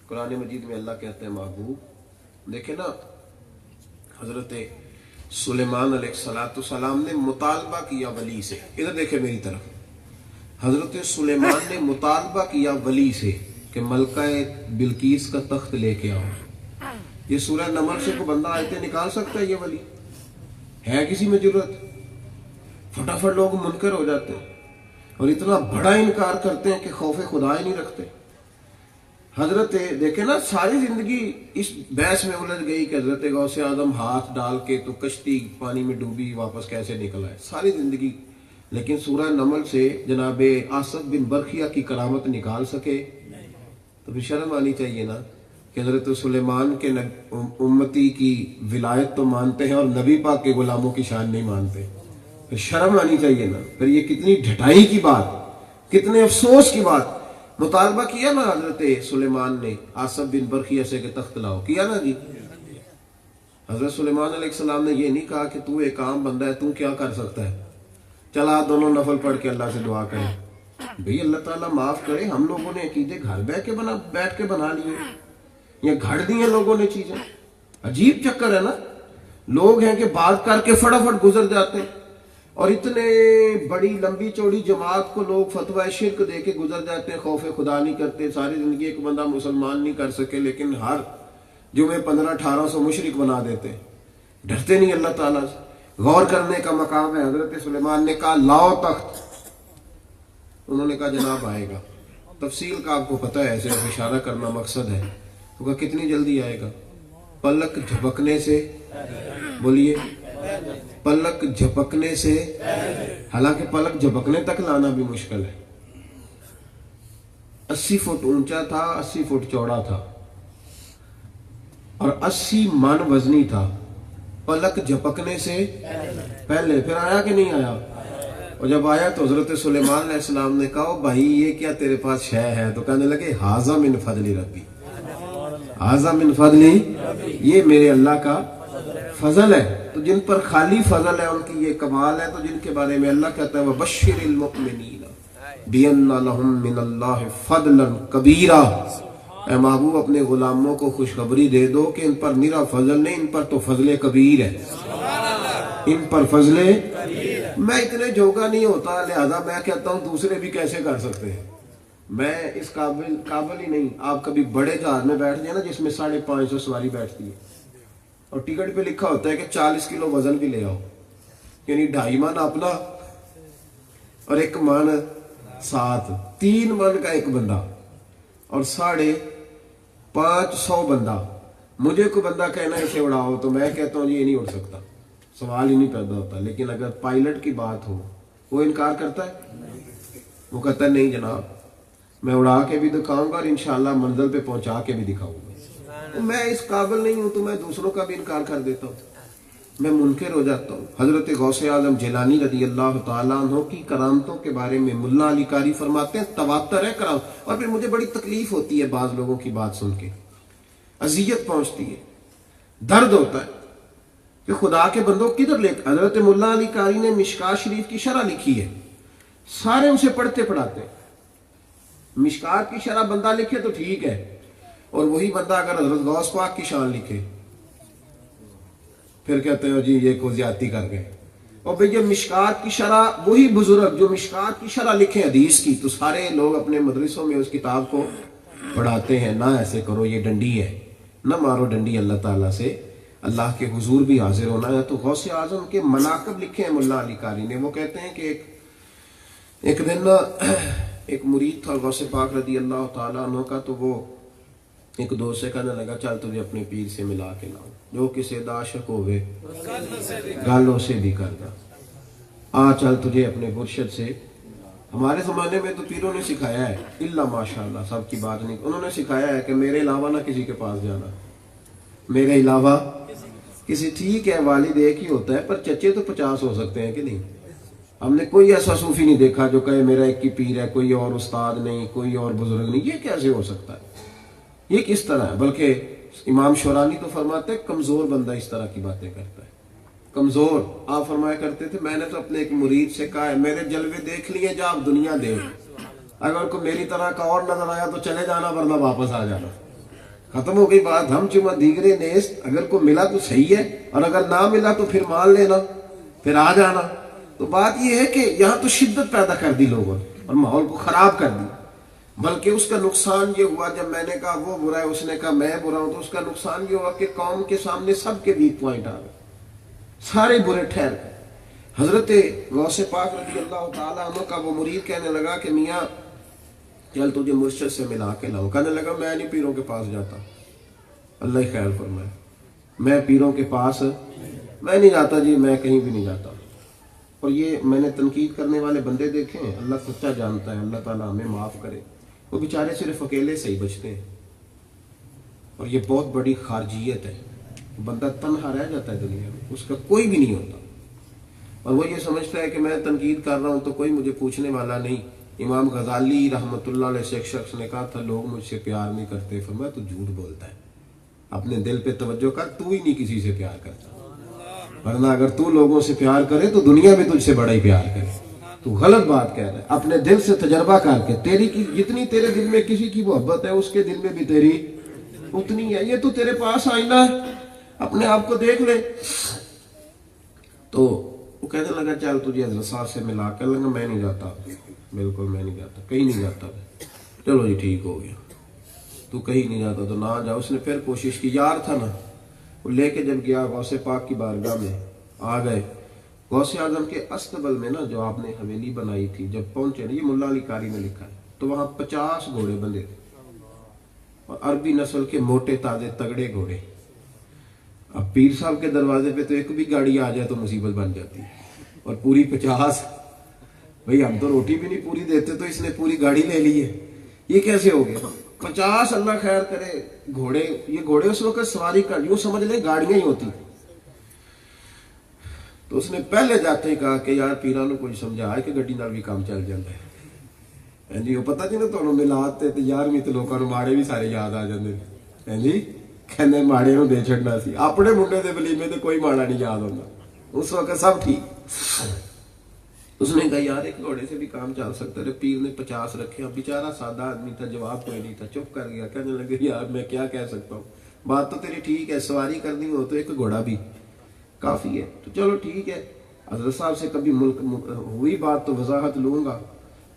قرآن مجید میں اللہ کہتے ہیں محبوب دیکھیں نا، حضرت سلیمان علیہ السلام نے مطالبہ کیا ولی سے، ادھر دیکھیں میری طرف، حضرت سلیمان نے مطالبہ کیا ولی سے کہ ملکہ بلقیس کا تخت لے کے آؤ۔ یہ سورہ نمل سے کوئی بندہ آیتیں نکال سکتا ہے؟ یہ ولی ہے کسی میں جرت؟ فٹافٹ لوگ منکر ہو جاتے ہیں اور اتنا بڑا انکار کرتے ہیں کہ خوف خدا ہی نہیں رکھتے۔ حضرت دیکھیں نا، ساری زندگی اس بحث میں الجھ گئی کہ حضرت غوث اعظم ہاتھ ڈال کے تو کشتی پانی میں ڈوبی، واپس کیسے نکل آئے، ساری زندگی۔ لیکن سورہ نمل سے جناب آصف بن برخیہ کی کرامت نکال سکے تو پھر شرم آنی چاہیے نا کہ حضرت سلیمان کے امتی کی ولایت تو مانتے ہیں اور نبی پاک کے غلاموں کی شان نہیں مانتے، پھر شرم آنی چاہیے نا۔ پھر یہ کتنی ڈھٹائی کی بات، کتنے افسوس کی بات۔ مطالبہ کیا نا حضرت سلیمان نے آصف بن برخیہ سے کہ تخت لاؤ، کیا نا جی؟ حضرت سلیمان علیہ السلام نے یہ نہیں کہا کہ تو ایک عام بندہ ہے، تو کیا کر سکتا ہے، چلا دونوں نفل پڑھ کے اللہ سے دعا کریں۔ بھئی اللہ تعالیٰ معاف کرے، ہم لوگوں نے عقیدے گھر بیٹھ کے بنا لیے، یا گھڑ دی ہیں لوگوں نے چیزیں۔ عجیب چکر ہے نا، لوگ ہیں کہ بات کر کے فٹافٹ گزر جاتے ہیں، اور اتنے بڑی لمبی چوڑی جماعت کو لوگ فتوی شرک دے کے گزر جاتے ہیں، خوف خدا نہیں کرتے۔ ساری زندگی ایک بندہ مسلمان نہیں کر سکے لیکن ہر جمعے 1500-1800 مشرک بنا دیتے ہیں، ڈرتے نہیں اللہ تعالیٰ سے۔ غور کرنے کا مقام ہے۔ حضرت سلیمان نے کہا لاؤ تخت، انہوں نے کہا جناب آئے گا۔ تفصیل کا آپ کو پتہ ہے، ایسے اشارہ کرنا مقصد ہے۔ تو کہا کتنی جلدی آئے گا؟ پلک جھپکنے سے، بولیے پلک جھپکنے سے، حالانکہ پلک جھپکنے تک لانا بھی مشکل ہے۔ 80 فٹ اونچا تھا، 80 فٹ چوڑا تھا اور 80 من وزنی تھا۔ پلک جھپکنے سے پہلے پھر آیا کہ نہیں آیا؟ اور جب آیا تو حضرت سلیمان علیہ السلام نے کہا بھائی یہ کیا تیرے پاس شے ہے؟ تو کہنے لگے ھذا من فضل ربی، ھذا من فضل، یہ میرے اللہ کا فضل ہے۔ تو جن پر خالی فضل ہے ان کی یہ کمال ہے۔ تو جن کے بارے میں اللہ کہتا ہے وَبَشِّرِ الْمُؤْمِنِينَ بِأَنَّ لَهُم مِّنَ اللَّهِ فَضْلًا كَبِيرًا، اے محبوب اپنے غلاموں کو خوشخبری دے دو کہ ان پر نرا فضل نہیں، ان پر تو فضل کبیر ہے، ان پر فضل۔ میں اتنے جھوکا نہیں ہوتا، لہذا میں کہتا ہوں دوسرے بھی کیسے کر سکتے ہیں، میں اس قابل ہی نہیں۔ آپ کبھی بڑے جہاز میں بیٹھ جائیں نا جس میں 550 سواری بیٹھتی ہے اور ٹکٹ پہ لکھا ہوتا ہے کہ 40 کلو وزن بھی لے آؤ، یعنی 2.5 من اپنا اور 1 من ساتھ، 3 من کا ایک بندہ اور 550 بندہ۔ مجھے کوئی بندہ کہنا اسے اڑاؤ تو میں کہتا ہوں یہ نہیں اڑ سکتا، سوال ہی نہیں پیدا ہوتا۔ لیکن اگر پائلٹ کی بات ہو، وہ انکار کرتا ہے؟ وہ کہتا ہے نہیں جناب میں اڑا کے بھی دکھاؤں گا اور انشاءاللہ منزل پہ پہنچا کے بھی دکھاؤں گا۔ میں اس قابل نہیں ہوں تو میں دوسروں کا بھی انکار کر دیتا ہوں، میں منکر ہو جاتا ہوں۔ حضرت غوث اعظم جیلانی رضی اللہ تعالیٰ عنہ کی کرامتوں کے بارے میں ملا علی قاری فرماتے ہیں تواتر ہے کرامت۔ اور پھر مجھے بڑی تکلیف ہوتی ہے بعض لوگوں کی بات سن کے، اذیت پہنچتی ہے، درد ہوتا ہے کہ خدا کے بندوں کدھر لے۔ حضرت ملا علی قاری نے مشکات شریف کی شرح لکھی ہے، سارے اسے پڑھتے پڑھاتے ہیں۔ مشکات کی شرح بندہ لکھے تو ٹھیک ہے، اور وہی بندہ اگر حضرت غوث پاک کی شان لکھے پھر کہتے ہیں جی یہ کو زیادتی کر گئے۔ اور بھئی یہ مشکات کی شرح، وہی بزرگ جو مشکات کی شرح لکھے حدیث کی، تو سارے لوگ اپنے مدرسوں میں اس کتاب کو پڑھاتے ہیں۔ نہ ایسے کرو، یہ ڈنڈی ہے، نہ مارو ڈنڈی اللہ تعالیٰ سے، اللہ کے حضور بھی حاضر ہونا ہے۔ تو غوث اعظم کے مناقب لکھے ہیں ملا علی قاری نے۔ وہ کہتے ہیں کہ ایک دن ایک مرید تھا غوث پاک رضی اللہ تعالیٰ عنہ کا، تو وہ ایک دوست سے کہنے لگا چل تجھے اپنے پیر سے ملا کے لاؤں، جو کسے دا عاشق ہوئے گالوں سے بھی کردا، آ چل تجھے اپنے مرشد سے۔ ہمارے زمانے میں تو پیروں نے سکھایا ہے، الا ماشاءاللہ سب کی بات نہیں، انہوں نے سکھایا ہے کہ میرے علاوہ نہ کسی کے پاس جانا، میرے علاوہ کسی، ٹھیک ہے والد ایک ہی ہوتا ہے پر چچے تو 50 ہو سکتے ہیں کہ نہیں۔ ہم نے کوئی ایسا صوفی نہیں دیکھا جو کہے میرا ایک ہی پیر ہے، کوئی اور استاد نہیں، کوئی اور بزرگ نہیں۔ یہ کیسے ہو سکتا ہے، یہ کس طرح ہے؟ بلکہ امام شورانی تو فرماتے ہیں کمزور بندہ اس طرح کی باتیں کرتا ہے، کمزور۔ آپ فرمایا کرتے تھے میں نے تو اپنے ایک مرید سے کہا ہے میرے جلوے دیکھ لیے جا اب دنیا دیکھ، اگر کوئی میری طرح کا اور نظر آیا تو چلے جانا ورنہ واپس آ جانا۔ ختم ہو گئی بات. ہم چما دیگرے نیست, اگر کو ملا تو صحیح ہے, اور اگر نہ ملا تو پھر مان لینا, پھر آ جانا. تو بات یہ ہے کہ یہاں تو شدت پیدا کر دی لوگوں نے اور ماحول کو خراب کر دی. بلکہ اس کا نقصان یہ ہوا, جب میں نے کہا وہ برا ہے, اس نے کہا میں برا ہوں, تو اس کا نقصان یہ ہوا کہ قوم کے سامنے سب کے ویک پوائنٹ آ گئے, سارے برے ٹھہر گئے. حضرت غوث پاک رضی اللہ تعالیٰ عنہ کا وہ مرید کہنے لگا کہ میاں چل تجھے مرشد سے ملا کے لاؤں. کہنے لگا میں نہیں پیروں کے پاس جاتا. اللہ ہی خیر فرمائے, میں پیروں کے پاس میں نہیں جاتا جی, میں کہیں بھی نہیں جاتا. اور یہ میں نے تنقید کرنے والے بندے دیکھے ہیں, اللہ سچا جانتا ہے, اللہ تعالیٰ ہمیں معاف کرے. وہ بیچارے صرف اکیلے سے ہی بچتے ہیں, اور یہ بہت بڑی خارجیت ہے. بندہ تنہا رہ جاتا ہے دنیا میں, اس کا کوئی بھی نہیں ہوتا, اور وہ یہ سمجھتا ہے کہ میں تنقید کر رہا ہوں تو کوئی مجھے پوچھنے والا نہیں. امام غزالی رحمۃ اللہ علیہ سے ایک شخص نے کہا تھا لوگ مجھ سے پیار نہیں کرتے. فرمایا تو جھوٹ بولتا ہے, اپنے دل پہ توجہ کر, تو ہی نہیں کسی سے پیار کرتا, ورنہ اگر تو لوگوں سے پیار کرے تو دنیا بھی تجھ سے بڑا ہی پیار کرے. تو غلط بات کہہ رہا ہے. اپنے دل سے تجربہ کر کے, تیری کی جتنی تیرے دل میں کسی کی محبت ہے اس کے دل میں بھی تیری اتنی ہے. یہ تو تیرے پاس آئینہ ہے, اپنے آپ کو دیکھ لے. تو وہ کہنے لگا چل تجھے حضرت صاحب سے ملا کر. لگا میں نہیں جاتا, بالکل میں نہیں جاتا, کہیں نہیں جاتا. چلو جی ٹھیک ہو گیا, تو کہیں نہیں جاتا تو نہ جا. اس نے پھر کوشش کی, یار تھا نا, وہ لے کے جب گیا غوث پاک کی بارگاہ میں آ گئے. غوث اعظم کے استقبل میں نا جو آپ نے حویلی بنائی تھی, جب پہنچے نا, یہ ملا علی قاری نے لکھا ہے, تو وہاں 50 گھوڑے بندے تھے, اور عربی نسل کے موٹے تازے تگڑے گھوڑے. اب پیر صاحب کے دروازے پہ تو ایک بھی گاڑی آ جائے تو مصیبت بن جاتی ہے, اور پوری 50. بھئی ہم تو روٹی بھی نہیں پوری دیتے, تو اس نے پوری گاڑی لے لی ہے. یہ کیسے ہو گیا 50؟ اللہ خیر کرے. گھوڑے, یہ گھوڑے اس وقت سواری کر, یوں سمجھ لیں گاڑیاں ہی ہوتی. تو اس نے پہلے جاتے ہی کہا کہ یار پیرانو کوئی سمجھا ہے کہ گڈی نال بھی کام چل جاتا ہے. جی وہ پتا جی نا تمہیں ملاد تے 11ویں تے لوکاں نوں ماڑے بھی سارے یاد آ جاندے ہیں جی. کہندے ماڑے نوں دے چھڑنا سی, اپنے منڈے دے ولیمے تے کوئی ماڑا نہیں یاد ہوندا, اس وقت سب ٹھیک. اس نے کہا یار ایک گھوڑے سے بھی کام چل سکتا ہے. پیر نے 50 رکھے. اب بیچارہ سادہ آدمی تھا, جواب کوئی نہیں تھا, چپ کر گیا. کہنے لگے یار میں کیا کہہ سکتا ہوں, بات تو تیری ٹھیک ہے, سواری کرنی ہو تو ایک گھوڑا بھی کافی ہے. تو چلو ٹھیک ہے, حضرت صاحب سے کبھی ہوئی بات تو وضاحت لوں گا.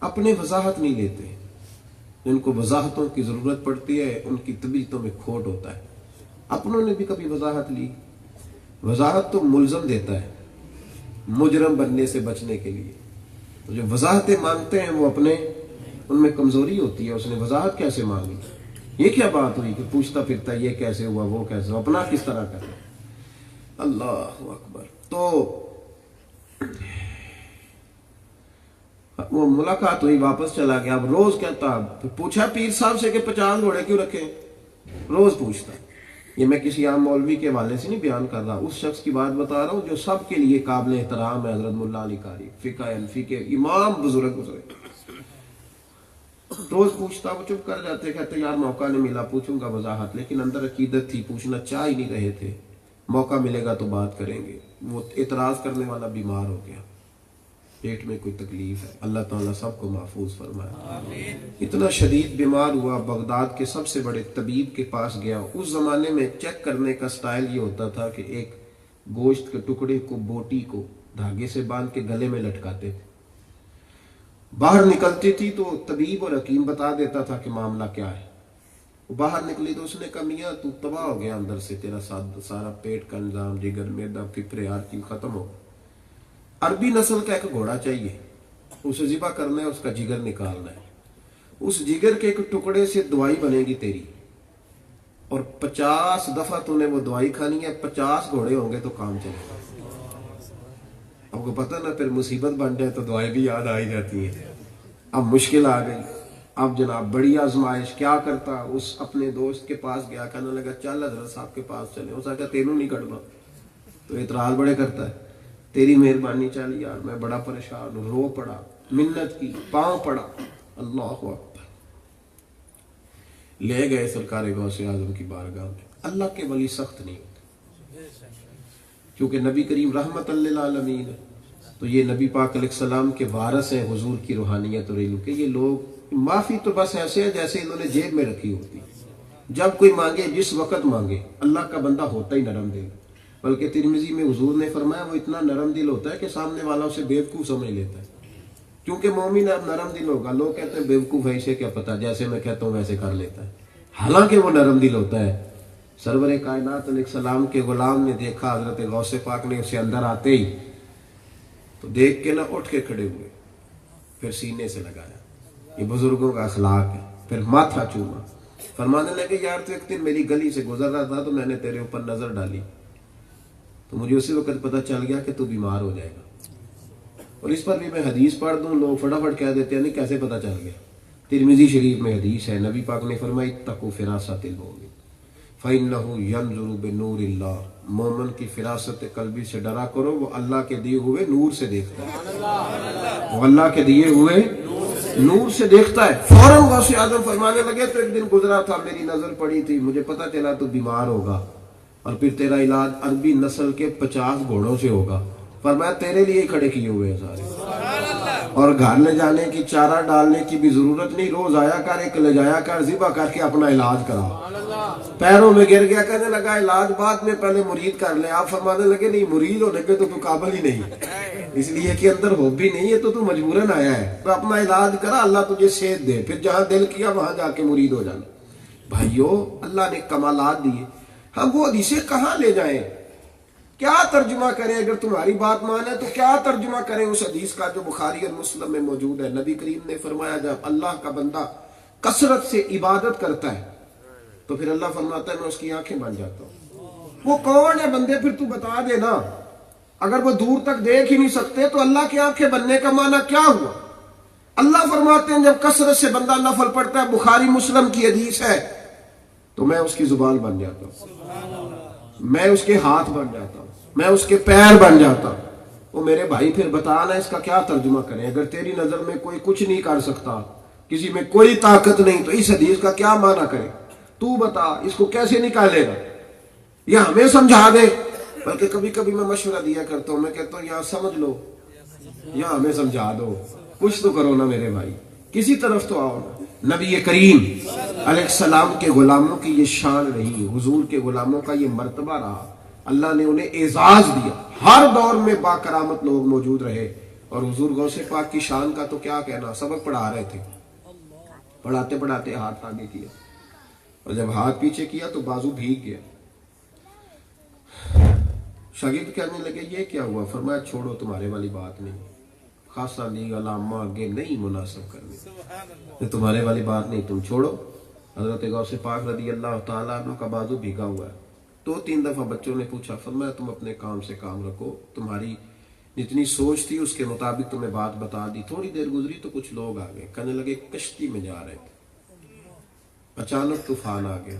اپنے وضاحت نہیں لیتے, جن کو وضاحتوں کی ضرورت پڑتی ہے ان کی طبیعتوں میں کھوٹ ہوتا ہے. اپنوں نے بھی کبھی وضاحت لی. وضاحت تو ملزم دیتا ہے مجرم بننے سے بچنے کے لیے. تو جو وضاحتیں مانگتے ہیں وہ اپنے ان میں کمزوری ہوتی ہے. اس نے وضاحت کیسے مانگی, یہ کیا بات ہوئی کہ پوچھتا پھرتا یہ کیسے ہوا وہ کیسے ہوا, اپنا کس طرح کرے. اللہ اکبر. تو وہ ملاقات ہوئی, واپس چلا گیا. اب روز کہتا, پوچھا پیر صاحب سے کہ 50 گھوڑے کیوں رکھے, روز پوچھتا. یہ میں کسی عام مولوی کے حوالے سے نہیں بیان کر رہا, اس شخص کی بات بتا رہا ہوں جو سب کے لیے قابل احترام ہے. حضرت ملا علی قاری فقہ حنفی کے امام بزرگ گزرے. روز پوچھتا, وہ چپ کر جاتے, کہتے یار موقع نہیں ملا, پوچھوں گا وضاحت. لیکن اندر عقیدت تھی, پوچھنا چاہ ہی نہیں رہے تھے. موقع ملے گا تو بات کریں گے. وہ اعتراض کرنے والا بیمار ہو گیا, پیٹ میں کوئی تکلیف ہے. اللہ تعالیٰ سب کو محفوظ فرمائے. اتنا شدید بیمار ہوا, بغداد کے سب سے بڑے طبیب کے پاس گیا. اس زمانے میں چیک کرنے کا سٹائل یہ ہوتا تھا کہ ایک گوشت کے ٹکڑے کو, بوٹی کو دھاگے سے باندھ کے گلے میں لٹکاتے تھے. باہر نکلتی تھی تو طبیب اور حکیم بتا دیتا تھا کہ معاملہ کیا ہے. وہ باہر نکلی تو اس نے کہا میاں تو تباہ ہو گیا اندر سے, تیرا سارا پیٹ کا نظام, جگر, معدہ, پھپھڑے, ہر چیز ختم ہو. عربی نسل کا ایک گھوڑا چاہیے, اسے ذبح کرنا ہے, اس کا جگر نکالنا ہے. اس جگر کے ایک ٹکڑے سے دوائی بنے گی تیری, اور 50 دفعہ تو نے وہ دوائی کھانی ہے. 50 گھوڑے ہوں گے تو کام چلے گا. اب کو پتہ نا, پھر مصیبت بن جائے تو دعائیں بھی یاد آئی جاتی ہیں. اب مشکل آ گئی. اب جناب بڑی آزمائش. کیا کرتا, اس اپنے دوست کے پاس گیا, کہنے لگا چل حضرت صاحب کے پاس چلے. اس نے کہا تینوں نہیں کٹنا, تو اعتراض بڑے کرتا ہے, تیری مہربانی چل یار, میں بڑا پریشان ہوں. رو پڑا, منت کی, پاؤں پڑا. اللہ اکبر. لے گئے سرکار غوث اعظم کی بارگاہ میں. اللہ کے ولی سخت نہیں ہوتے, کیونکہ نبی کریم رحمت للعالمین ہے. تو یہ نبی پاک علیہ السلام کے وارث ہیں, حضور کی روحانیت اور علم کے. یہ لوگ معافی تو بس ایسے ہیں جیسے انہوں نے جیب میں رکھی ہوتی. جب کوئی مانگے جس وقت مانگے. اللہ کا بندہ ہوتا ہی نرم دل. بلکہ ترمذی میں حضور نے فرمایا وہ اتنا نرم دل ہوتا ہے کہ سامنے والا اسے بیوقوف سمجھ لیتا ہے. کیونکہ مومن نرم دل ہوگا. لوگ کہتے ہیں بیوقوف ہے، اسے کیا پتا، جیسے میں کہتا ہوں ویسے کر لیتا ہے. حالانکہ وہ نرم دل ہوتا ہے. سرور کائنات علیہ السلام کے غلام نے دیکھا حضرت غوث پاک نے اسے اندر آتے ہی تو دیکھ کے نہ اٹھ کے کھڑے ہوئے، پھر سینے سے لگایا. یہ بزرگوں کا اخلاق ہے. پھر ماتھا چوما. فرمانے لگے یار تو ایک دن میری گلی سے گزر رہا تھا تو میں نے تیرے اوپر نظر ڈالی تو مجھے اسی وقت پتہ چل گیا کہ تو بیمار ہو جائے گا. اور اس پر بھی میں حدیث پڑھ دوں، لوگ فٹافٹ کہہ دیتے ہیں نہیں کیسے پتہ چل گیا. ترمذی شریف میں حدیث ہے، نبی پاک نے فرمایا اتقوا فراست المؤمن فإنه ينظر بنور اللہ. مومن کی فراست قلبی سے ڈرا کرو، وہ اللہ کے دیے ہوئے نور سے دیکھتا ہے. وہ اللہ کے دیے ہوئے نور سے دیکھتا ہے. فوراً غوث اعظم فرمانے لگے تو ایک دن گزرا تھا، میری نظر پڑی تھی، مجھے پتہ چلا تو بیمار ہوگا اور پھر تیرا علاج عربی نسل کے 50 گھوڑوں سے ہوگا. فرمایا تیرے لیے ہی کھڑے کیے ہوئے ہیں سارے. اور گھر لے جانے کی، چارہ ڈالنے کی بھی ضرورت نہیں. روز آیا کر، ایک لے جایا کر، ذبح کر کے اپنا علاج کرا. پیروں میں گر گیا، کہنے لگا علاج بعد میں، پہلے مرید کر لیں. آپ فرمانے لگے نہیں، مرید ہونے پہ تو قابل ہی نہیں، اس لیے کہ اندر ہو بھی نہیں ہے تو مجبوراً آیا ہے. تو اپنا علاج کرا، اللہ تجھے صحت دے، پھر جہاں دل کیا وہاں جا کے مرید ہو جانا. بھائیو اللہ نے کمالات دیے، ہم وہ حدیثیں کہاں لے جائیں؟ کیا ترجمہ کریں؟ اگر تمہاری بات مانے تو کیا ترجمہ کریں اس حدیث کا جو بخاری اور مسلم میں موجود ہے؟ نبی کریم نے فرمایا جب اللہ کا بندہ کثرت سے عبادت کرتا ہے تو پھر اللہ فرماتا ہے میں اس کی آنکھیں بن جاتا ہوں. وہ کون ہے بندے پھر تو بتا دے نا. اگر وہ دور تک دیکھ ہی نہیں سکتے تو اللہ کی آنکھیں بننے کا معنی کیا ہوا؟ اللہ فرماتے ہیں جب کثرت سے بندہ نفل پڑھتا ہے، بخاری مسلم کی حدیث ہے، تو میں اس کی زبان بن جاتا ہوں، میں اس کے ہاتھ بن جاتا ہوں، میں اس کے پیر بن جاتا ہوں. وہ میرے بھائی پھر بتانا اس کا کیا ترجمہ کریں؟ اگر تیری نظر میں کوئی کچھ نہیں کر سکتا، کسی میں کوئی طاقت نہیں، تو اس حدیث کا کیا معنی کرے؟ تو بتا اس کو کیسے نکالے گا؟ یا ہمیں سمجھا دے. بلکہ کبھی کبھی میں مشورہ دیا کرتا ہوں، میں کہتا ہوں یا سمجھ لو یا ہمیں سمجھا دو، کچھ تو کرو نا میرے بھائی، کسی طرف تو آؤ نا. نبی کریم علیہ السلام کے غلاموں کی یہ شان رہی، حضور کے غلاموں کا یہ مرتبہ رہا. اللہ نے انہیں اعزاز دیا. ہر دور میں با کرامت لوگ موجود رہے. اور حضور غوث پاک کی شان کا تو کیا کہنا. سبق پڑھا رہے تھے، پڑھاتے پڑھاتے ہاتھ آگے کیا اور جب ہاتھ پیچھے کیا تو بازو بھیگ گیا. شاگرد کہنے لگے یہ کیا ہوا؟ فرمایا چھوڑو، تمہارے والی بات نہیں، خاصا لی علامہ آگے نہیں مناسب کرنے، تمہارے والی بات نہیں، تم چھوڑو. حضرت غوث پاک رضی اللہ تعالیٰ عنہ کا بازو بھیگا ہوا ہے. 2-3 دفعہ بچوں نے پوچھا، فرمایا تم اپنے کام سے کام رکھو، تمہاری جتنی سوچ تھی اس کے مطابق تمہیں بات بتا دی. تھوڑی دیر گزری تو کچھ لوگ آ گئے، کہنے لگے کشتی میں جا رہے تھے، اچانک طوفان آ گیا.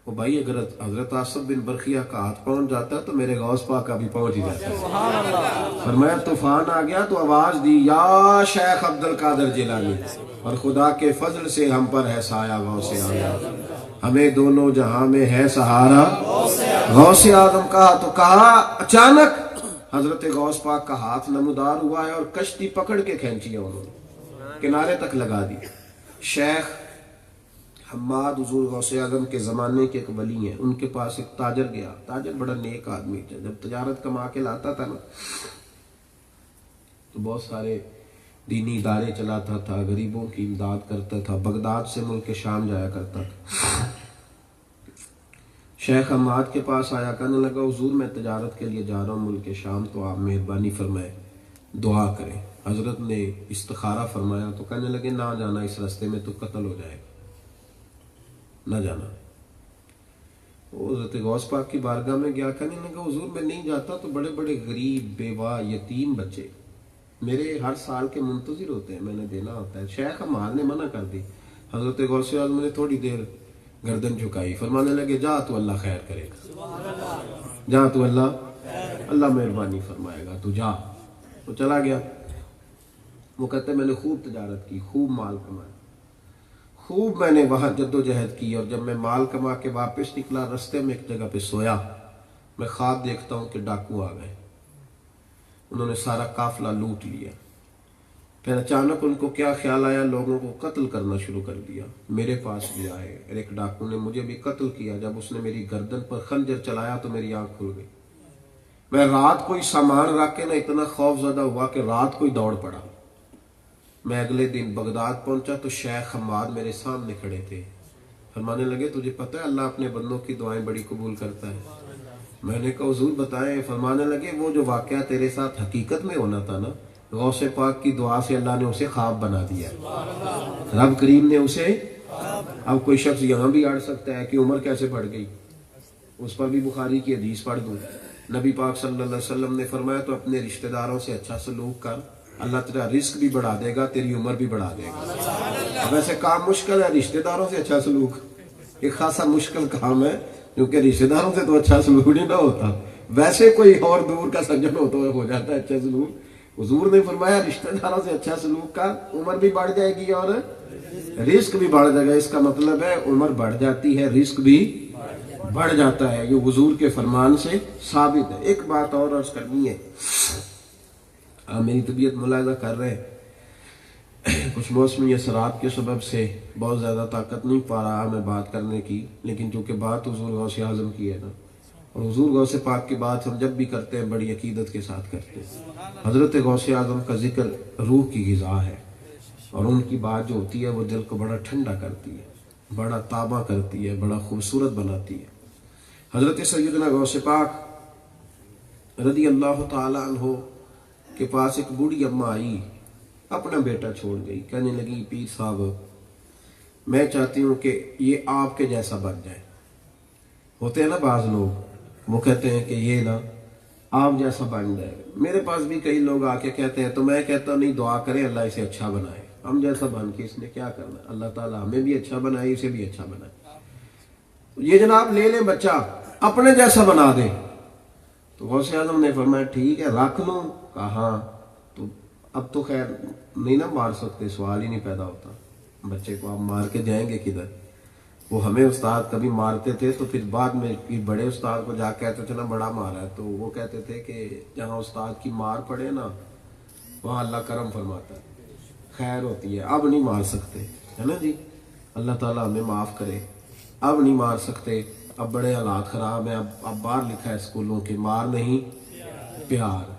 وہ بھائی اگر حضرت آصف بن برخیہ کا ہاتھ پہنچ جاتا تو میرے غوث پاک کا بھی پہنچ ہی جاتا. فرمایا طوفان آ گیا تو آواز دی یا شیخ عبد القادر جیلانی، اور خدا کے فضل سے ہم پر ہے سایہ غوث اعظم، ہمیں دونوں جہاں میں ہے سہارا غوث اعظم. کہا تو کہا اچانک حضرت غوث پاک کا ہاتھ نمودار ہوا ہے اور کشتی پکڑ کے کھینچی ہے، انہوں نے کنارے تک لگا دی. شیخ حماد حضور غوث اعظم کے زمانے کے ایک ولی ہیں، ان کے پاس ایک تاجر گیا. تاجر بڑا نیک آدمی تھا، جب تجارت کما کے لاتا تھا نا تو بہت سارے دینی ادارے چلاتا تھا، غریبوں کی امداد کرتا تھا، بغداد سے ملک شام جایا کرتا تھا. شیخ حماد کے پاس آیا، کہنے لگا حضور میں تجارت کے لیے جا رہا ہوں ملک شام، تو آپ مہربانی فرمائے دعا کریں. حضرت نے استخارہ فرمایا تو کہنے لگے نہ جانا، اس راستے میں تو قتل ہو جائے گا، نہ جانا. وہ حضرت غوث پاک کی بارگاہ میں گیا، کہنے لگا حضور میں نہیں جاتا تو بڑے بڑے غریب، بیوہ، یتیم بچے میرے ہر سال کے منتظر ہوتے ہیں، میں نے دینا ہوتا ہے. شیخ حماد نے منع کر دی. حضرت غوث اعظم نے تھوڑی دیر گردن جھکائی، فرمانے لگے جا تو اللہ خیر کرے گا، جا تو اللہ مہربانی فرمائے گا، تو جا. تو چلا گیا. وہ کہتے میں نے خوب تجارت کی، خوب مال کمایا، خوب میں نے وہاں جد و جہد کی. اور جب میں مال کما کے واپس نکلا، رستے میں ایک جگہ پہ سویا، میں خواب دیکھتا ہوں کہ ڈاکو آ گئے، انہوں نے سارا قافلہ لوٹ لیا. پھر اچانک ان کو کیا خیال آیا، لوگوں کو قتل کرنا شروع کر دیا۔ میرے پاس بھی آئے، ایک ڈاکو نے مجھے بھی قتل کیا، جب اس نے میری گردن پر خنجر چلایا تو میری آنکھ کھل گئی۔ میں رات کو ہی سامان رکھ کے اتنا خوف زدہ ہوا کہ رات کو ہی دوڑ پڑا۔ میں اگلے دن بغداد پہنچا تو شیخ حماد میرے سامنے کھڑے تھے، فرمانے لگے تجھے پتہ ہے اللہ اپنے بندوں کی دعائیں بڑی قبول کرتا ہے؟ میں نے کہا حضور بتائیں۔ فرمانے لگے وہ جو واقعہ تیرے ساتھ حقیقت میں ہونا تھا نا، غوث پاک کی دعا سے اللہ نے اسے خواب بنا دیا، رب کریم نے اسے۔ اب کوئی شخص یہاں بھی اڑ سکتا ہے کہ عمر کیسے بڑھ گئی، اس پر بھی بخاری کی حدیث پڑھ دوں۔ نبی پاک صلی اللہ علیہ وسلم نے فرمایا تو اپنے رشتہ داروں سے اچھا سلوک کر، اللہ تیرا رزق بھی بڑھا دے گا، تیری عمر بھی بڑھا دے گا۔ اب ایسے کام مشکل ہے، رشتہ داروں سے اچھا سلوک ایک خاصا مشکل کام ہے، کیونکہ رشتہ داروں سے تو اچھا سلوک نہیں نہ ہوتا، ویسے کوئی اور دور کا سجن ہوتا ہو جاتا ہے اچھا سلوک۔ حضور نے فرمایا رشتہ داروں سے اچھا سلوک کر، عمر بھی بڑھ جائے گی اور رزق بھی بڑھ جائے گا۔ اس کا مطلب ہے عمر بڑھ جاتی ہے، رزق بھی بڑھ جاتا ہے، یہ حضور کے فرمان سے ثابت ہے۔ ایک بات اور عرض کرنی ہے، آپ میری طبیعت ملاحظہ کر رہے ہیں، کچھ موسمی اثرات کے سبب سے بہت زیادہ طاقت نہیں پا رہا میں بات کرنے کی، لیکن چونکہ بات حضور غوث اعظم کی ہے نا، اور حضور غوث پاک کی بات ہم جب بھی کرتے ہیں بڑی عقیدت کے ساتھ کرتے ہیں۔ حضرت غوث اعظم کا ذکر روح کی غذا ہے، اور ان کی بات جو ہوتی ہے وہ دل کو بڑا ٹھنڈا کرتی ہے، بڑا تابع کرتی ہے، بڑا خوبصورت بناتی ہے۔ حضرت سیدنا غوث پاک رضی اللہ تعالی عنہ کے پاس ایک بوڑھی اماں آئی، اپنا بیٹا چھوڑ گئی، کہنے لگی پیر صاحب میں چاہتی ہوں کہ یہ آپ کے جیسا بن جائے۔ ہوتے ہیں نا بعض لوگ، وہ کہتے ہیں کہ یہ نا آپ جیسا بن جائے۔ میرے پاس بھی کئی لوگ آ کے کہتے ہیں، تو میں کہتا نہیں دعا کریں اللہ اسے اچھا بنائے، ہم جیسا بن کے اس نے کیا کرنا، اللہ تعالیٰ ہمیں بھی اچھا بنائے، اسے بھی اچھا بنائے۔ یہ جناب لے لیں بچہ اپنے جیسا بنا دے۔ تو غوث اعظم نے فرمایا ٹھیک ہے رکھ لوں، کہا ہاں۔ تو اب تو خیر نہیں نہ مار سکتے، سوال ہی نہیں پیدا ہوتا، بچے کو آپ مار کے جائیں گے کدھر؟ وہ ہمیں استاد کبھی مارتے تھے تو پھر بعد میں بڑے استاد کو جا کہتے تھے نا بڑا مارا ہے، تو وہ کہتے تھے کہ جہاں استاد کی مار پڑے نا وہاں اللہ کرم فرماتا ہے، خیر ہوتی ہے۔ اب نہیں مار سکتے، ہے نا جی، اللہ تعالیٰ ہمیں معاف کرے، اب نہیں مار سکتے، اب بڑے حالات خراب ہیں، اب باہر لکھا ہے اسکولوں کے مار نہیں پیار۔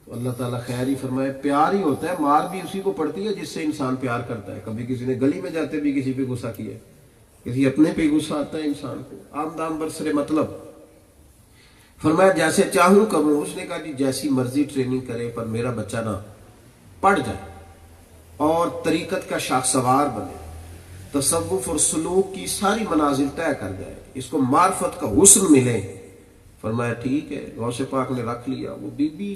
تو اللہ تعالیٰ خیر ہی فرمائے، پیار ہی ہوتا ہے، مار بھی اسی کو پڑتی ہے جس سے انسان پیار کرتا ہے۔ کبھی کسی نے گلی میں جاتے بھی کسی پہ غصہ کیا ہے، کسی اپنے پہ غصہ آتا ہے انسان کو، عام دام برسر مطلب۔ فرمایا جیسے چاہوں کروں۔ اس نے کہا جی جیسی مرضی ٹریننگ کرے پر میرا بچہ نا پڑھ جائے اور طریقت کا شاخسوار بنے، تصوف اور سلوک کی ساری منازل طے کر جائے، اس کو معرفت کا حسن ملے۔ فرمایا ٹھیک ہے۔ غوث پاک نے رکھ لیا۔ وہ بی بی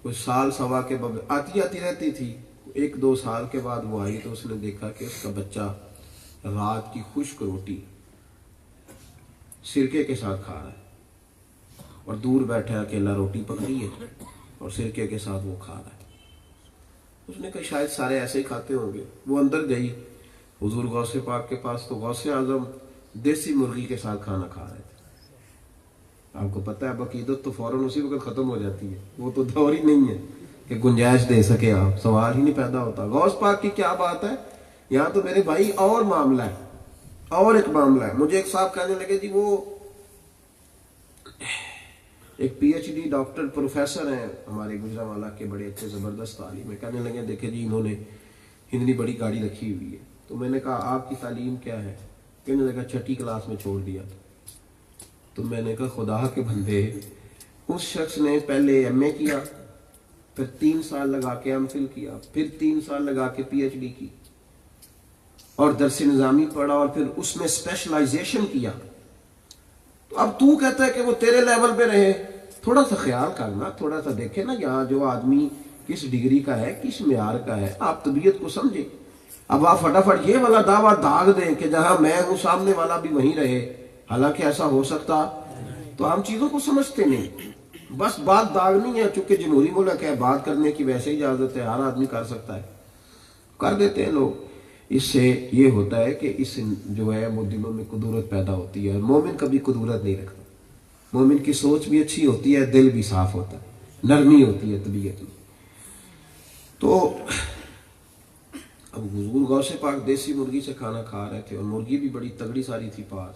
کوئی سال سوا کے بعد آتی رہتی تھی، ایک دو سال کے بعد وہ آئی تو اس نے دیکھا کہ اس کا بچہ رات کی خشک روٹی سرکے کے ساتھ کھا رہا ہے، اور دور بیٹھا اکیلا روٹی پکڑی ہے اور سرکے کے ساتھ وہ کھا رہا ہے۔ اس نے کہا شاید سارے ایسے ہی کھاتے ہوں گے۔ وہ اندر گئی حضور غوث پاک کے پاس، تو غوث اعظم دیسی مرغی کے ساتھ کھانا کھا رہے تھے۔ آپ کو پتہ ہے اب عقیدت تو فوراً اسی وقت ختم ہو جاتی ہے، وہ تو دور ہی نہیں ہے کہ گنجائش دے سکے آپ، سوال ہی نہیں پیدا ہوتا۔ غوث پاک کی کیا بات ہے یہاں تو میرے بھائی اور معاملہ ہے، اور ایک معاملہ ہے۔ مجھے ایک صاحب کہنے لگے جی وہ ایک P H D doctor professor ہیں ہمارے گجرانوالہ کے، بڑے اچھے زبردست تعلیم ہے، کہنے لگے دیکھیں جی انہوں نے اتنی بڑی گاڑی رکھی ہوئی ہے۔ تو میں نے کہا آپ کی تعلیم کیا ہے؟ کہنے لگا چھٹی کلاس میں چھوڑ دیا۔ تو میں نے کہا خدا کے بندے، اس شخص نے پہلے ایم اے کیا، پھر 3 سال لگا کے ایم فل کیا، پھر 3 سال لگا کے پی ایچ ڈی کی، اور درس نظامی پڑھا، اور پھر اس میں اسپیشلائزیشن کیا۔ تو اب تو کہتا ہے کہ وہ تیرے لیول پہ رہے، تھوڑا سا خیال کرنا، تھوڑا سا دیکھے نا یہاں جو آدمی کس ڈگری کا ہے، کس معیار کا ہے، آپ طبیعت کو سمجھے۔ اب آپ فٹافٹ یہ والا دعویٰ داغ دیں کہ جہاں میں ہوں سامنے والا بھی وہیں رہے، حالانکہ ایسا ہو سکتا، تو ہم چیزوں کو سمجھتے نہیں، بس بات داغ نہیں ہے، چونکہ جمہوری ملک ہے، بات کرنے کی ویسے اجازت ہے، ہر آدمی کر سکتا ہے، کر دیتے ہیں لوگ۔ اس سے یہ ہوتا ہے کہ اس جو ہے وہ دلوں میں قدورت پیدا ہوتی ہے، اور مومن کبھی قدورت نہیں رکھتا، مومن کی سوچ بھی اچھی ہوتی ہے، دل بھی صاف ہوتا ہے، نرمی ہوتی ہے طبیعت میں۔ تو اب حضور غوث پاک دیسی مرغی سے کھانا کھا رہے تھے اور مرغی بھی بڑی تگڑی ساری تھی پاس،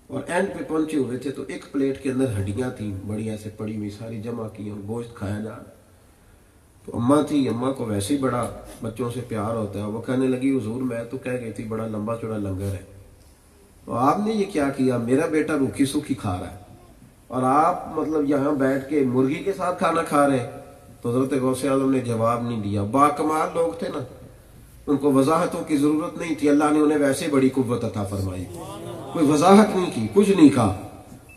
اور اینڈ پہ پہنچے ہوئے تھے تو ایک پلیٹ کے اندر ہڈیاں تھیں بڑی ایسے پڑی ہوئی ساری جمع کی اور گوشت کھایا جا رہا۔ تو اماں تھی، اماں کو ویسے ہی بڑا بچوں سے پیار ہوتا ہے، وہ کہنے لگی حضور میں تو کہہ گئی تھی بڑا لمبا چوڑا لنگر ہے، تو آپ نے یہ کیا کیا، میرا بیٹا روکھی سوکھی کھا رہا ہے اور آپ مطلب یہاں بیٹھ کے مرغی کے ساتھ کھانا کھا رہے ہیں۔ تو حضرت غوث اعظم نے جواب نہیں دیا، با کمال لوگ تھے نا، ان کو وضاحتوں کی ضرورت نہیں تھی، اللہ نے انہیں ویسے بڑی قوت عطا فرمائی، کوئی وضاحت نہیں کی، کچھ نہیں کہا،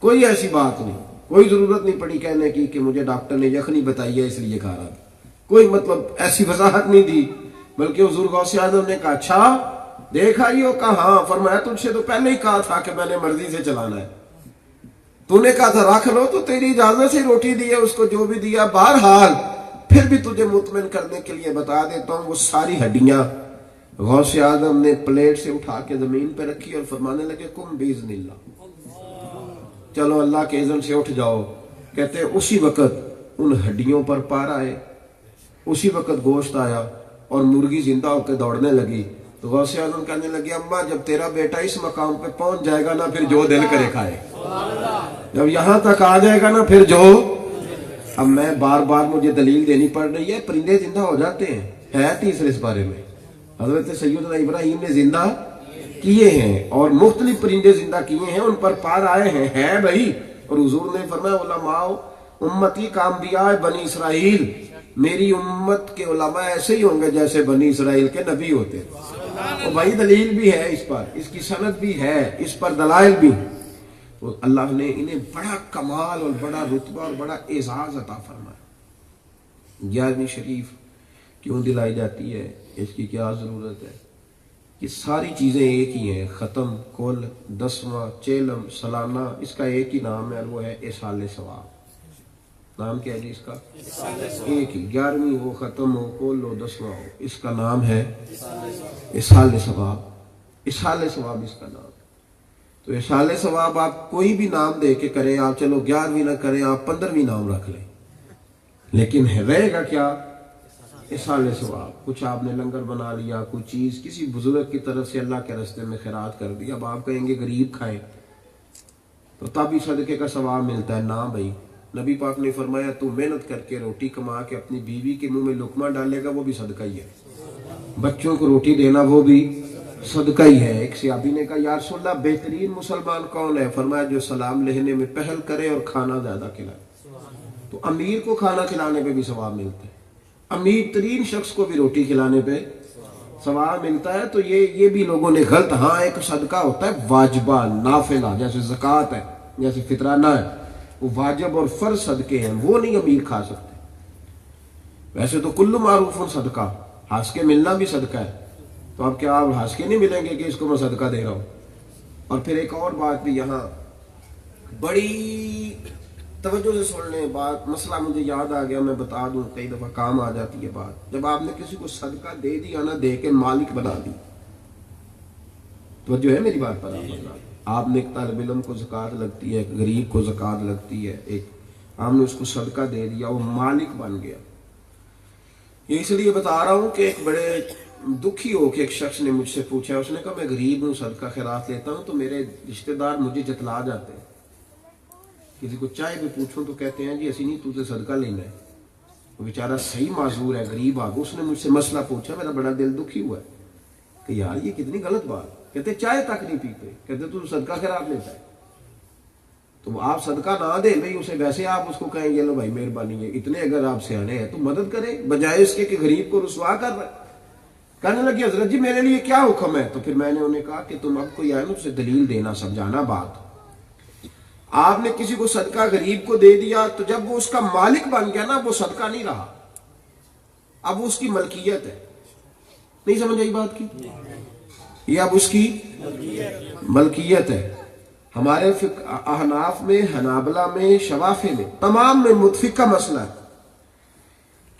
کوئی ایسی بات نہیں، کوئی ضرورت نہیں پڑی کہنے کی کہ مجھے ڈاکٹر نے یخنی بتائی ہے اس لیے کھا رہا تھا، کوئی مطلب ایسی وضاحت نہیں دی، بلکہ حضور غوث اعظم نے کہا اچھا دیکھا یہ، کہا ہاں، فرمایا تجھ سے تو پہلے ہی کہا تھا کہ میں نے مرضی سے چلانا ہے، تو نے کہا تھا رکھ لو، تو تیری اجازت سے روٹی دی ہے، اس کو جو بھی دیا، بہرحال پھر بھی تجھے مطمئن کرنے کے لیے بتا دیتا ہوں، وہ ساری ہڈیاں غوث اعظم نے پلیٹ سے اٹھا کے زمین پہ رکھی اور فرمانے لگے کم باذن اللہ، چلو اللہ کے اذن سے اٹھ جاؤ۔ کہتے ہیں اسی وقت ان ہڈیوں پر پار آئے، اسی وقت گوشت آیا اور مرغی زندہ ہو کے دوڑنے لگی۔ تو غوث اعظم کہنے لگے اماں جب تیرا بیٹا اس مقام پہ پہنچ جائے گا نا پھر جو دل کرے کھائے، جب یہاں تک آ جائے گا نا پھر جو، اب میں بار بار مجھے دلیل دینی پڑ رہی ہے، پرندے زندہ ہو جاتے ہیں، ہے تیسرے اس بارے میں حضرت سیدنا ابراہیم نے زندہ کیے ہیں اور مختلف پرندے زندہ کیے ہیں، ان پر پار آئے ہیں، ہے بھائی۔ اور حضور نے فرمایا علماء امتی کا انبیاء بنی اسرائیل، میری امت کے علماء ایسے ہی ہوں گے جیسے بنی اسرائیل کے نبی ہوتے ہیں، اور بھائی دلیل بھی ہے اس پر، اس کی سند بھی ہے، اس پر دلائل بھی۔ تو اللہ نے انہیں بڑا کمال اور بڑا رتبہ اور بڑا اعزاز عطا فرمایا۔ 11ویں شریف کیوں دلائی جاتی ہے، اس کی کیا ضرورت ہے، کہ ساری چیزیں ایک ہی ہیں، ختم، کل، 10واں، چیلم، سالانہ، اس کا ایک ہی نام ہے اور وہ ہے ایصال ثواب۔ نام کیا ہے جی اس کا؟ ایک ہی، 11ویں ہو، ختم ہو، کل ہو، 10واں ہو، اس کا نام ہے ایصال ثواب۔ ایصال ثواب اس کا نام ہے۔ تو ایصال ثواب آپ کوئی بھی نام دے کے کریں، آپ چلو 11ویں نہ کریں، آپ 15ویں نام رکھ لیں، لیکن رہے گا کیا؟ ایصال ثواب۔ کچھ آپ نے لنگر بنا لیا، کوئی چیز کسی بزرگ کی طرف سے اللہ کے راستے میں خیرات کر دیا، اب آپ کہیں گے غریب کھائیں تو تب ہی صدقے کا ثواب ملتا ہے، نہ بھائی۔ نبی پاک نے فرمایا تو محنت کر کے روٹی کما کے اپنی بیوی کے منہ میں لقمہ ڈالے گا وہ بھی صدقہ ہی ہے، بچوں کو روٹی دینا وہ بھی صدقہ ہی ہے۔ ایک صحابی نے کہا یا رسول اللہ بہترین مسلمان کون ہے؟ فرمایا جو سلام لینے میں پہل کرے اور کھانا زیادہ کھلائے۔ تو امیر کو کھانا کھلانے پہ بھی ثواب ملتا ہے، امیر ترین شخص کو بھی روٹی کھلانے پہ ثواب ملتا ہے۔ تو یہ بھی لوگوں نے غلط، ہاں ایک صدقہ ہوتا ہے واجبہ نافلہ، جیسے زکوٰۃ ہے، جیسے فطرانہ ہے، وہ واجب اور فرض صدقے ہیں، وہ نہیں امیر کھا سکتے۔ ویسے تو کل معروف صدقہ، ہنس کے ملنا بھی صدقہ ہے، تو اب کیا آپ ہنس کے نہیں ملیں گے کہ اس کو میں صدقہ دے رہا ہوں؟ اور پھر ایک اور بات بھی یہاں بڑی توجہ سے سن لیں، بات مسئلہ مجھے یاد آ گیا، میں بتا دوں، کئی دفعہ کام آ جاتی ہے بات۔ جب آپ نے کسی کو صدقہ دے دیا نا، دے کے مالک بنا دی، توجہ ہے میری بات پر؟ آپ نے ایک طالب علم کو زکوٰۃ لگتی ہے، ایک غریب کو زکوٰۃ لگتی ہے، ایک آپ نے اس کو صدقہ دے دیا، وہ مالک بن گیا۔ یہ اس لیے بتا رہا ہوں کہ ایک بڑے دکھی ہو کے ایک شخص نے مجھ سے پوچھا، اس نے کہا میں غریب ہوں، صدقہ خیرات لیتا ہوں، تو میرے رشتہ دار مجھے جتلا جاتے ہیں، کسی کو چائے بھی پوچھوں تو کہتے ہیں جی اسی نہیں تجھے صدقہ لینا ہے۔ وہ بیچارہ صحیح معذور ہے، غریب آگے، اس نے مجھ سے مسئلہ پوچھا، میرا بڑا دل دکھی ہوا ہے کہ یار یہ کتنی غلط بات، کہتے چائے تک نہیں پیتے، کہتے تو صدقہ خیرات لیتا ہے، تو آپ صدقہ نہ دیں بھائی اسے، ویسے آپ اس کو کہیں گے لو بھائی مہربانی ہے، اتنے اگر آپ سیانے ہیں تو مدد کریں، بجائے اس کے کہ غریب کو رسوا کر رہے۔ کہنے لگی حضرت جی میرے لیے کیا حکم ہے؟ تو پھر میں نے انہیں کہا کہ تم اب کوئی آئے نا اسے دلیل دینا، سمجھانا بات۔ آپ نے کسی کو صدقہ غریب کو دے دیا تو جب وہ اس کا مالک بن گیا نا، وہ صدقہ نہیں رہا، اب وہ اس کی ملکیت ہے۔ نہیں سمجھ آئی بات کی؟ یہ اب اس کی ملکیت ہے۔ ہمارے احناف میں، حنابلہ میں، شوافی میں، تمام میں متفقہ مسئلہ ہے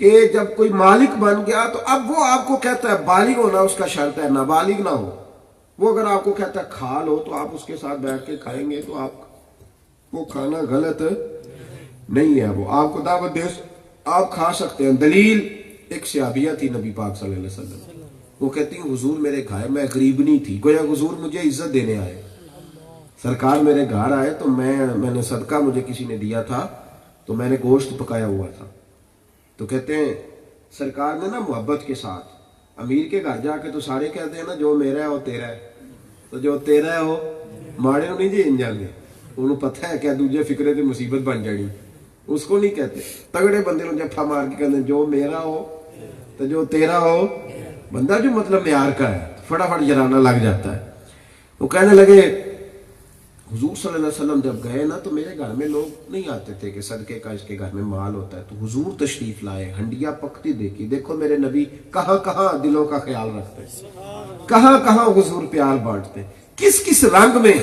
کہ جب کوئی مالک بن گیا تو اب وہ آپ کو کہتا ہے، بالغ ہونا اس کا شرط ہے، نابالغ نہ ہو۔ وہ اگر آپ کو کہتا ہے کھا لو تو آپ اس کے ساتھ بیٹھ کے کھائیں گے، تو آپ وہ کھانا غلط نہیں ہے، وہ آپ کو دعوت دے، آپ کھا سکتے ہیں۔ دلیل ایک صحابیہ تھی نبی پاک صلی اللہ علیہ وسلم، وہ کہتی ہیں حضور میرے گھر میں غریبنی تھی، گویا حضور مجھے عزت دینے آئے، سرکار میرے گھر آئے تو میں نے صدقہ مجھے کسی نے دیا تھا تو میں نے گوشت پکایا ہوا تھا، تو کہتے ہیں سرکار نے نا محبت کے ساتھ، امیر کے گھر جا کے تو سارے کہتے ہیں نا جو میرا ہے وہ تیرا ہے، تو جو تیرا ہے وہ ماڑے نہیں جی ان جانے، انہوں پتہ ہے کیا دوجے فکرے تے مصیبت بن جانی، اس کو نہیں کہتے، تگڑے بندے نے جفا مار کے کہتے ہیں جو میرا ہو تو جو تیرا ہو، بندہ جو مطلب معیار کا ہے فٹافٹ جرانا لگ جاتا ہے۔ وہ کہنے لگے حضور صلی اللہ علیہ وسلم جب گئے نا تو میرے گھر میں لوگ نہیں آتے تھے کہ صدقے کا اس کے گھر میں مال ہوتا ہے، تو حضور تشریف لائے، ہنڈیاں پکتی دیکھی، دیکھو میرے نبی کہاں کہاں دلوں کا خیال رکھتے، کہاں کہاں حضور پیار بانٹتے، کس کس رنگ میں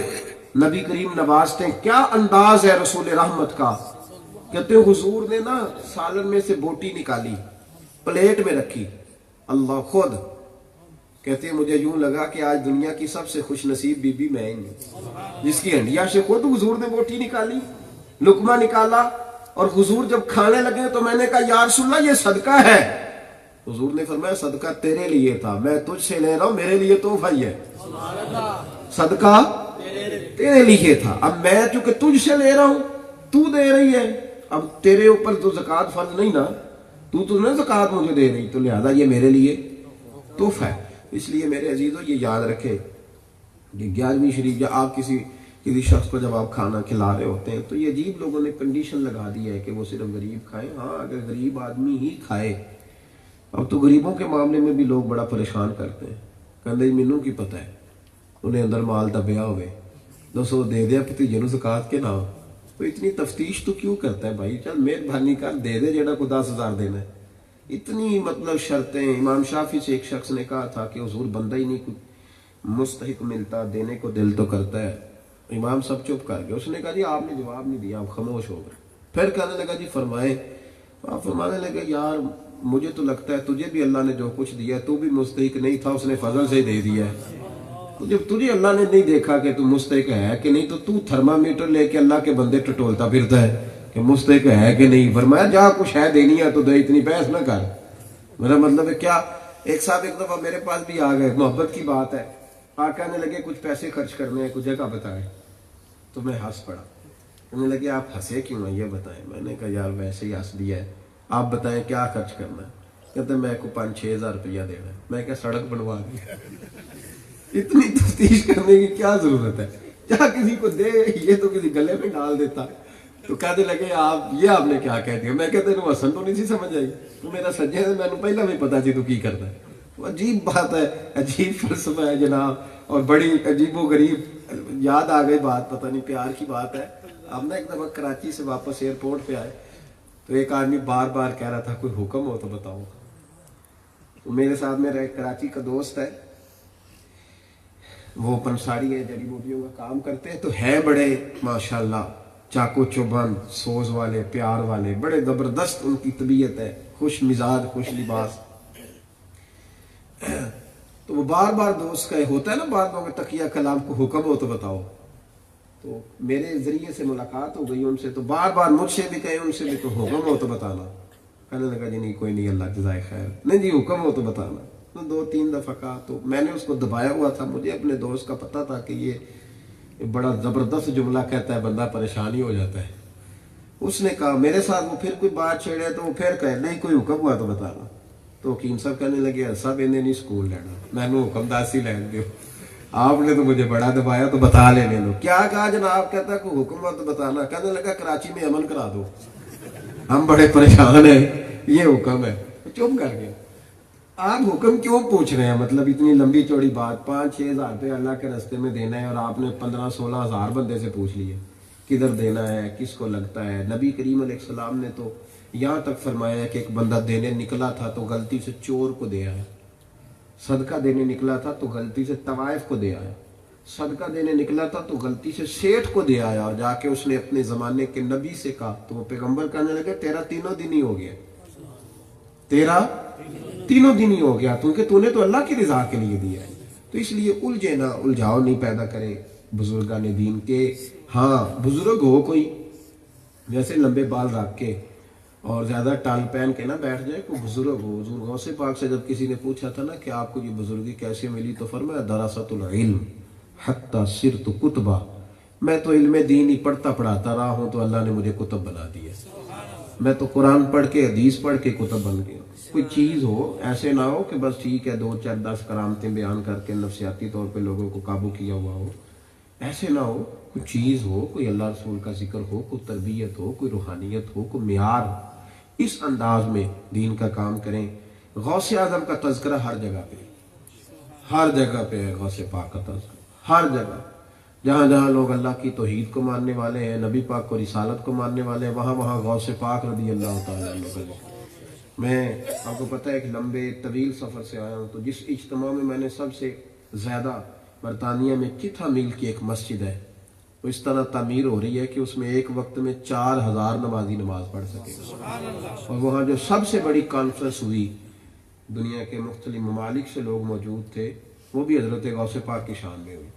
نبی کریم نوازتے ہیں، کیا انداز ہے رسول رحمت کا۔ کہتے ہیں حضور نے نا سالن میں سے بوٹی نکالی، پلیٹ میں رکھی، اللہ خود کہتے ہیں مجھے یوں لگا کہ آج دنیا کی سب سے خوش نصیب بی بی میں ہی ہوں، جس کی ہنڈیا سے خود حضور نے بوٹی نکالی، لقمہ نکالا، اور حضور جب کھانے لگے تو میں نے کہا یا رسول اللہ یہ صدقہ ہے، حضور نے فرمایا صدقہ تیرے لیے تھا، میں تجھ سے لے رہا ہوں، میرے لیے تحفہ ہی ہے، صدقہ تیرے لیے تھا، اب میں چونکہ تجھ سے لے رہا ہوں تو دے رہی ہے، اب تیرے اوپر تو زکوٰۃ فرض نہیں نا، تو نے زکوٰۃ مجھے دے رہی، تو لہذا یہ میرے لیے تحفہ ہے۔ اس لیے میرے عزیزوں یہ یاد رکھے کہ 11ویں شریف یا آپ کسی شخص کو جب آپ کھانا کھلا رہے ہوتے ہیں تو یہ عجیب لوگوں نے کنڈیشن لگا دی ہے کہ وہ صرف غریب کھائیں، ہاں اگر غریب آدمی ہی کھائے، اب تو غریبوں کے معاملے میں بھی لوگ بڑا پریشان کرتے ہیں، کہتے مینوں کی پتہ ہے انہیں اندر مال دبیا ہوئے دسو دے دیا بھتیجے نوں زکوٰۃ کے نام، تو اتنی تفتیش تو کیوں کرتا ہے بھائی، چل مہربانی کر دے دے جیڑا کو 10,000 دینا ہے، اتنی مطلب شرطیں۔ امام شافعی سے ایک شخص نے کہا تھا کہ حضور بندہ ہی نہیں مستحق ملتا، دینے کو دل تو کرتا ہے، امام سب چپ کر گئے، اس نے کہا جی آپ نے جواب نہیں دیا، آپ خاموش ہو گئے، پھر کہنے لگا جی فرمائیں، آپ فرمانے لگے یار مجھے تو لگتا ہے تجھے بھی اللہ نے جو کچھ دیا تو بھی مستحق نہیں تھا، اس نے فضل سے دے دیا ہے، جب تجھے اللہ نے نہیں دیکھا کہ تو مستحق ہے کہ نہیں تو تھرمامیٹر لے کے اللہ کے بندے ٹٹولتا پھرتا ہے کہ مستحق ہے کہ نہیں، فرمایا جا کچھ ہے دینی ہے تو دے، اتنی بحث نہ کر، میرا مطلب ہے کیا۔ ایک صاحب ایک دفعہ میرے پاس بھی آ گئے، محبت کی بات ہے، آ کہنے لگے کچھ پیسے خرچ کرنے ہیں، کچھ جگہ بتائیں، تو میں ہنس پڑا، کہنے لگے آپ ہنسے کیوں ہیں یہ بتائیں، میں نے کہا یار ویسے ہی ہنس دیا ہے، آپ بتائیں کیا خرچ کرنا ہے، کہتے میں کو 5-6 ہزار روپیہ دینا ہے، میں کہا سڑک بنوا دی، اتنی تفتیش کرنے کی کیا ضرورت ہے، کیا کسی کو دے، یہ تو کسی گلے میں ڈال دیتا، تو کہنے لگے آپ نے کیا کہہ دیا، میں کہتے ہیں حسن تو نہیں سی سمجھ آئی، تو میرا سجے ہے میں نے پہلا بھی پتا سی تو کی کرتا ہے، عجیب بات ہے، عجیب فلسفہ ہے جناب، اور بڑی عجیب و غریب، یاد آ گئی بات، پتہ نہیں پیار کی بات ہے۔ اب نا ایک دفعہ کراچی سے واپس ایئرپورٹ پہ آئے تو ایک آدمی بار بار کہہ رہا تھا کوئی حکم ہو تو بتاؤ، تو میرے ساتھ میرا ایک کراچی کا دوست ہے، وہ پنساری ہے، جڑی بوٹیوں کا کام کرتے ہیں، تو ہے بڑے ماشاءاللہ چاقو چوبند، سوز والے، پیار والے، بڑے زبردست ان کی طبیعت ہے، خوش مزاج، خوش لباس، تو وہ بار بار دوست کا ہوتا ہے نا بعد میں تقیہ کلام کو حکم ہو تو بتاؤ، تو میرے ذریعے سے ملاقات ہو گئی ان سے، تو بار بار مجھ سے بھی کہیں ان سے بھی تو حکم ہو تو بتانا، کہنے لگا جی نہیں کوئی نہیں اللہ جزائے خیر، نہیں جی حکم ہو تو بتانا، تو 2-3 دفعہ کہا، تو میں نے اس کو دبایا ہوا تھا، مجھے اپنے دوست کا پتہ تھا کہ یہ بڑا زبردست جملہ کہتا ہے، بندہ پریشان ہی ہو جاتا ہے، اس نے کہا میرے ساتھ وہ پھر کوئی بات چھیڑے تو وہ پھر کہے نہیں کوئی حکم ہوا تو بتانا، تو حکیم صاحب کہنے لگے سب انہیں نہیں سکول لینا، میں نے حکم داسی لین دیو، آپ نے تو مجھے بڑا دبایا تو بتا لینے لو، کیا کہا جناب، کہتا کوئی حکم ہوا تو بتانا، کہنے لگا کراچی میں امن کرا دو، ہم بڑے پریشان ہیں، یہ حکم ہے، چپ کر گیا۔ آپ حکم کیوں پوچھ رہے ہیں، مطلب اتنی لمبی چوڑی بات، 5-6 ہزار روپے اللہ کے راستے میں دینا ہے اور آپ نے 15-16 ہزار بندے سے پوچھ لیے کدھر دینا ہے، کس کو لگتا ہے۔ نبی کریم علیہ السلام نے تو یہاں تک فرمایا کہ ایک بندہ دینے نکلا تھا تو غلطی سے چور کو دے آیا، صدقہ دینے نکلا تھا تو غلطی سے طوائف کو دے آیا، صدقہ دینے نکلا تھا تو غلطی سے سیٹھ کو دے آیا، اور جا کے اس نے اپنے زمانے کے نبی سے کہا، تو وہ پیغمبر کہنے لگے تیرا 3 دن ہی ہو گیا، تیرا 3 دن ہی ہو گیا، کیونکہ تو نے تو اللہ کی رضا کے لیے دیا ہے۔ تو اس لیے الجھے نہ، الجھاؤ نہیں پیدا کرے بزرگان دین کے۔ ہاں بزرگ ہو کوئی جیسے لمبے بال رکھ کے اور زیادہ ٹال پہن کے نہ بیٹھ جائے. کوئی بزرگ ہو، حضور غوث پاک سے جب کسی نے پوچھا تھا نا کہ آپ کو یہ بزرگی کیسے ملی، تو فرمایا دراست العلم حتی صرت کتبہ، میں تو علم دین ہی پڑھتا پڑھاتا رہا ہوں تو اللہ نے مجھے کتب بنا دیا. میں تو قرآن پڑھ کے حدیث پڑھ کے کتب بن گیا. کوئی چیز ہو، ایسے نہ ہو کہ بس ٹھیک ہے 2 4 10 کرامتیں بیان کر کے نفسیاتی طور پہ لوگوں کو قابو کیا ہوا ہو. ایسے نہ ہو، کوئی چیز ہو، کوئی اللہ رسول کا ذکر ہو، کوئی تربیت ہو، کوئی روحانیت ہو، کوئی معیار. اس انداز میں دین کا کام کریں. غوث اعظم کا تذکرہ ہر جگہ پہ، ہر جگہ پہ ہے. غوث پاک کا تذکرہ ہر جگہ، جہاں جہاں لوگ اللہ کی توحید کو ماننے والے ہیں، نبی پاک کو رسالت کو ماننے والے ہیں، وہاں وہاں غوث پاک رضی اللہ تعالیٰ عنہ کا ذکر. میں آپ کو پتہ ہے ایک لمبے طویل سفر سے آیا ہوں، تو جس اجتماع میں میں نے سب سے زیادہ برطانیہ میں چتھا میل کی ایک مسجد ہے، وہ اس طرح تعمیر ہو رہی ہے کہ اس میں ایک وقت میں 4000 نمازی نماز پڑھ سکے. اور وہاں جو سب سے بڑی کانفرنس ہوئی، دنیا کے مختلف ممالک سے لوگ موجود تھے، وہ بھی حضرت غوث پاک کی شان میں ہوئی،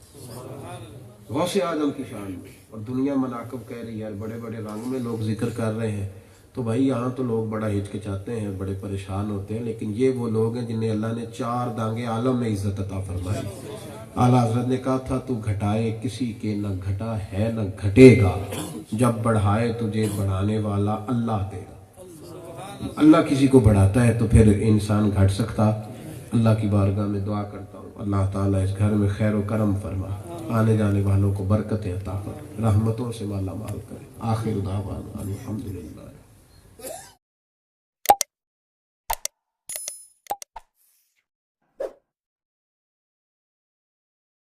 غوث اعظم کی شان میں. اور دنیا مناقب کہہ رہی ہے، بڑے بڑے رنگ میں لوگ ذکر کر رہے ہیں. تو بھائی یہاں تو لوگ بڑا ہچکچاتے ہیں، بڑے پریشان ہوتے ہیں، لیکن یہ وہ لوگ ہیں جنہیں اللہ نے 4 دانگے عالم میں عزت عطا فرمائی. اعلیٰ حضرت نے کہا تھا تو گھٹائے کسی کے نہ گھٹا ہے نہ گھٹے گا، جب بڑھائے تجھے بڑھانے والا اللہ دے گا. اللہ کسی کو بڑھاتا ہے تو پھر انسان گھٹ سکتا. اللہ کی بارگاہ میں دعا کرتا ہوں اللہ تعالیٰ اس گھر میں خیر و کرم فرما، آنے جانے والوں کو برکت عطا کر، رحمتوں سے مالا مال کرے. آخر دعوانا الحمدللہ.